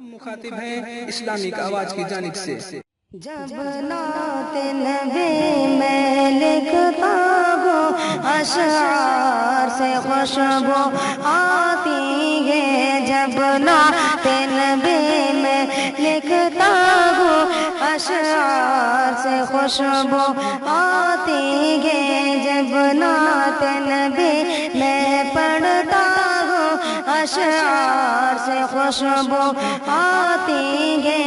ہم مخاطب ہیں اسلامک آواز کی جانب سے۔ جب نعت نبی میں لکھتا ہوں اشعار سے خوشبو آتی ہے، جب نعت نبی میں لکھتا ہوں اشعار سے خوشبو آتی ہے، جب نعت نبی میں پڑھتا ہوں اشعار سے خوشبو آتی ہے،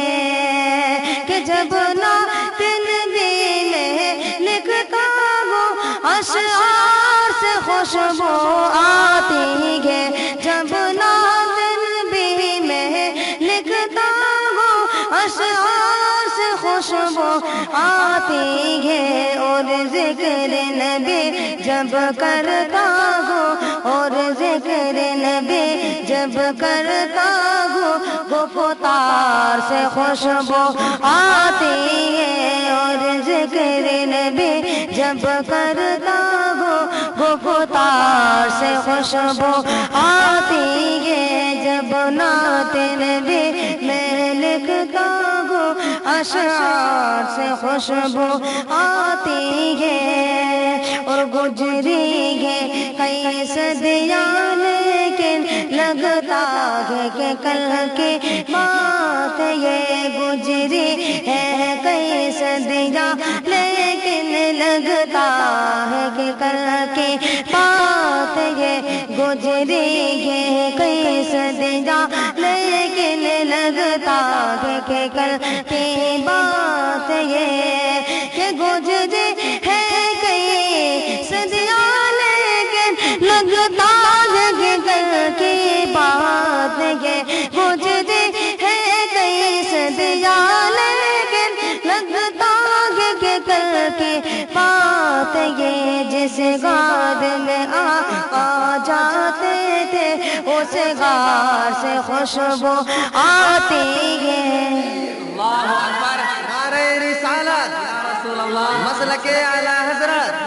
کہ جب نعت نبی میں لکھتا ہوں اشعار سے خوشبو آتی ہے، جب نعت نبی میں لکھتا ہوں اشعار سے خوشبو آتی ہے، اور ذکر نبی جب کرتا ہوں، اور ذکر نبی جب کرتا ہوں گفتار سے خوشبو آتی ہے، اور ذکر نبی جب کرتا ہوں گفتار سے خوشبو آتی ہے، جب نعت نبی میں لکھتا ہوں اشعار سے خوشبو آتی ہے، اور گزری ہے کئی صدیاں لیکن لگتا ہے کہ کل کی بات یہ گزری ہے کئی صدیاں لیکن لگتا ہے کہ کل کی بات یہ گزری ہے کئی صدیاں لیکن لگتا ہے کہ کل کی بات یہ کہ گزری ہے کئی صدیاں لیکن لگتا ہے کہ کل کی بات یہ گزری ہے کئی صدیاں لیکن لگتا ہے کہ کل کی بات یہ، جس غار میں آ جاتے تھے اس غار سے خوشبو آتی ہے۔ اللہ اکبر، نعرہ رسالت، مسلک اعلی حضرت،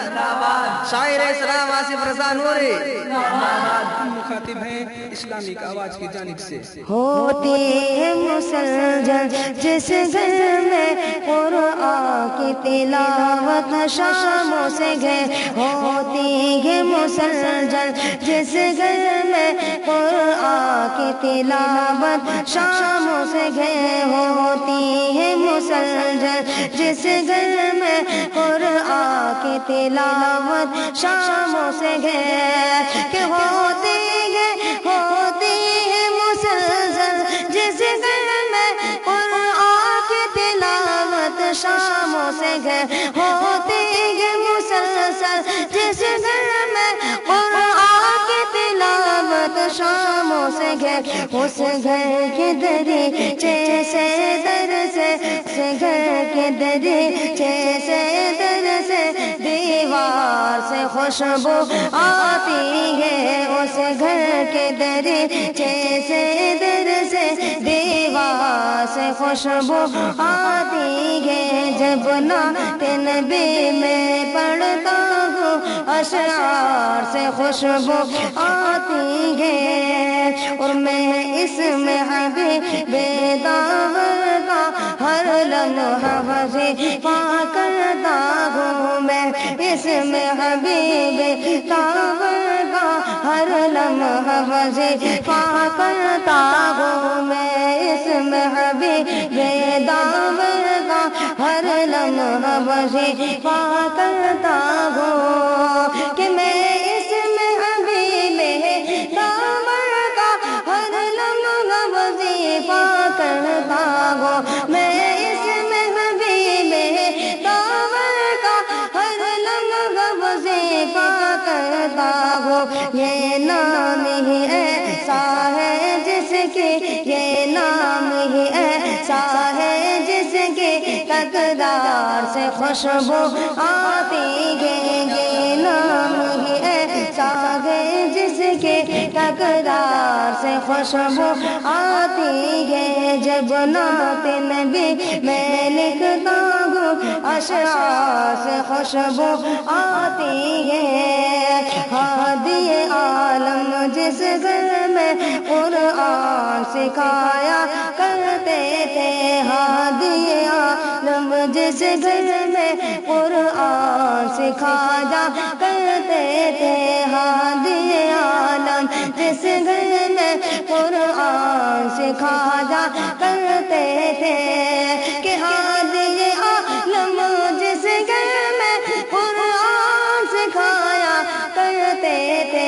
شاعر اسلام آصف رضا نوری۔ ہم مخاطب ہیں اسلامک آواز کی جانب سے۔ ہوتی ہے مسلجل جس گھر میں قرآن کی تلاوت شاموں سے گئے، ہوتی ہے مسلجل جس گھر میں قرآن کی تلاوت شاموں سے گئے، ہوتی ہے مسلجل جس گھر میں قرآن کی تلاوت شاموں سے گئے، کہ ہوتی ہے مسلسل جس گھر میں قرآن کی تلاوت شاموں سے گئے، ہوتی ہے مسلسل جس گھر میں قرآن کی تلاوت شاموں سے گئے، اس گھر کے دریچے سے در سے، اس گھر کے دریچے سے در سے دیوار سے خوشبو آتی ہے، اس گھر کے دریچے سے در سے دیوار سے خوشبو آتی ہے، جب نعت نبی میں پڑھتا ہوں اشعار سے خوشبو آتی ہے، اور میں اس میں حبیب داور کا ہر لمحہ وظیفہ کرتا ہوں، میں اس میں حبیب داور کا ہر لمحہ وظیفہ کرتا ہوں، میں اس میں حبیب داور کا ہر لمحہ وظیفہ کرتا ہوں، کہ میں اس میں حبیب داور کا ہر لمحہ وظیفہ کرتا ہوں، میں اس میں حبیب داور کا ہر لمحہ وظیفہ کرتا ہوں، یہ نام ہی ایسا ہے جس کی، یہ نام ہی ایسا ہے جس کی تقدار سے خوشبو آتی ہے، یہ نام ہی ایسا ہے جس کی تقدار سے خوشبو آتی ہے، جب نعت نبی میں لکھتا ہوں اشعار سے خوشبو آتی ہے، ہادی عالم جس گھر میں قرآن سکھایا کر جس گھر میں قرآن سکھایا کرتے تھے ہادی عالم، جس گھر میں قرآن سکھایا کرتے تھے کہ ہادی عالم، جس گھر میں قرآن سکھایا کرتے تھے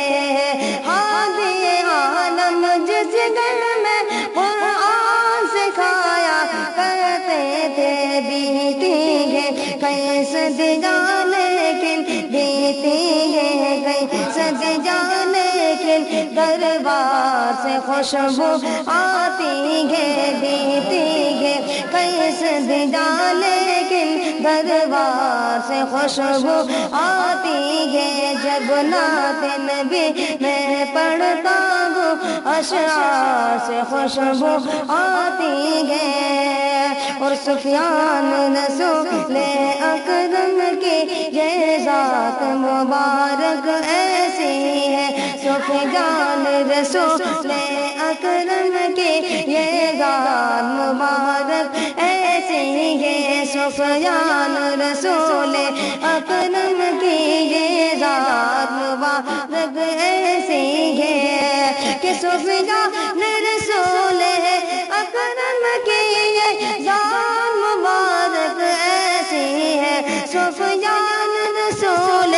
ہادی عالم، جس گھر میں قرآن سکھایا کرتے تھے۔ بیتی ہے کئی صدیاں لیکن بیتی ہے کئی صدیاں لیکن دربار سے خوشبو آتی ہے، بیتی ہے کئی صدیاں لیکن دربار سے خوشبو آتی ہے۔ جب نعت نبی میں پڑھتا ہوں اشعار سے خوشبو آتی ہے، اور سفیان رسول اکرم کی یہ ذات مبارک ایسی ہے، سفیان رسول اکرم کی یہ ذات مبارک ایسی ہے، سفیان رسول اکرم کی یہ ذات مبارک ایسی ہے کہ سفیان رسول اکرم کی یہ ذات مبارک ایسی ہے، سفیان رسول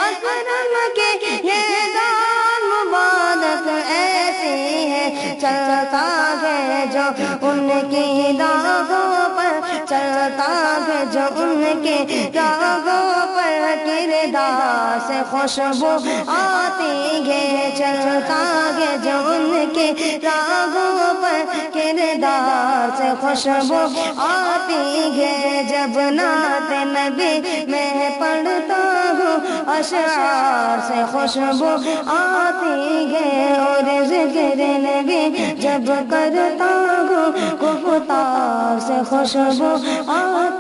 اکرم کی یہ ذات مبارک ایسی ہے۔ چلتا ہے جو ان کی راہوں پر، چلتا ہے جو ان کی راہوں پر کردار سے خوشبو آتی ہے، چلتا ہے جو ان کی راہوں پر کردار سے خوشبو آتی ہے۔ جب نعت نبی میں پڑھتا ہوں اشعار سے خوشبو آتی ہے، اور ذکر نبی جب کرتا ہوں گفتار سے خوشبو آتی